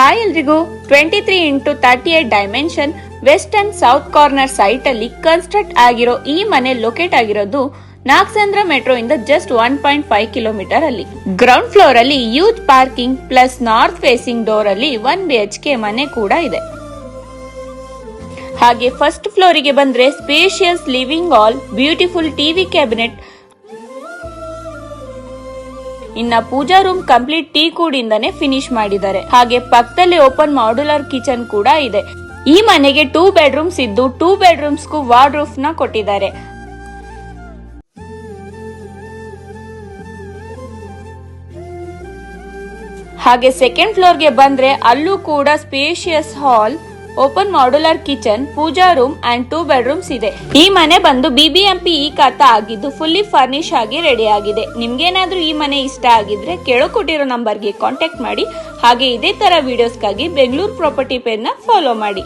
Hi ಎಲ್ರಿಗೂ 23x38 dimension west and south corner site ಅಲ್ಲಿ construct ಆಗಿರೋ ಈ ಮನೆ ಲೊಕೇಟ್ ಆಗಿರೋದು ನಾಗಸಂದ್ರ ಮೆಟ್ರೋ ಇಂದ ಜಸ್ಟ್ 1.5 ಕಿಲೋಮೀಟರ್ ಅಲ್ಲಿ. ಗ್ರೌಂಡ್ ಫ್ಲೋರ್ ಅಲ್ಲಿ ಯೂತ್ parking plus north facing door ಅಲ್ಲಿ 1 BHK ಮನೆ ಕೂಡ ಇದೆ. ಹಾಗೆ ಫಸ್ಟ್ ಫ್ಲೋರ್ ಗೆ ಬಂದ್ರೆ ಸ್ಪೇಷಿಯಸ್ ಲಿವಿಂಗ್ ಹಾಲ್, ಬ್ಯೂಟಿಫುಲ್ ಟಿವಿ ಕ್ಯಾಬಿನೆಟ್, ಇನ್ನ ಪೂಜಾ ರೂಮ್ ಕಂಪ್ಲೀಟ್ ಟೀ ಕೂಡಿಂದಾನೆ ಫಿನಿಶ್ ಮಾಡಿದ್ದಾರೆ. ಹಾಗೆ ಪಕ್ಕದಲ್ಲಿ ಓಪನ್ ಮಾಡ್ಯುಲರ್ ಕಿಚನ್ ಕೂಡ ಇದೆ. ಈ ಮನೆಗೆ 2 ಬೆಡ್ರೂಮ್ಸ್ ಇದ್ದು 2 ಬೆಡ್ರೂಮ್ಸ್ಗೂ ವಾರ್ಡ್ರೋಬ್ಸ್ ನ ಕೊಟ್ಟಿದ್ದಾರೆ. ಹಾಗೆ ಸೆಕೆಂಡ್ ಫ್ಲೋರ್ ಗೆ ಬಂದ್ರೆ ಅಲ್ಲೂ ಕೂಡ spacious hall, open modular kitchen, pooja room and 2 bedrooms ಇದೆ. ಈ ಮನೆ ಬಂದು BBMP ಈ ಖಾತಾ ಆಗಿದ್ದು ಫುಲ್ಲಿ ಫರ್ನಿಶ್ ಆಗಿ ರೆಡಿ ಆಗಿದೆ. ನಿಮ್ಗೇನಾದ್ರೂ ಈ ಮನೆ ಇಷ್ಟ ಆಗಿದ್ರೆ ಕೆಳಕೊಟ್ಟಿರೋ ನಂಬರ್ಗೆ ಕಾಂಟ್ಯಾಕ್ಟ್ ಮಾಡಿ. ಹಾಗೆ ಇದೇ ತರ ವಿಡಿಯೋಸ್ಗಾಗಿ ಬೆಂಗಳೂರು ಪ್ರಾಪರ್ಟಿ ಪೇಜ್ ನ ಫಾಲೋ ಮಾಡಿ.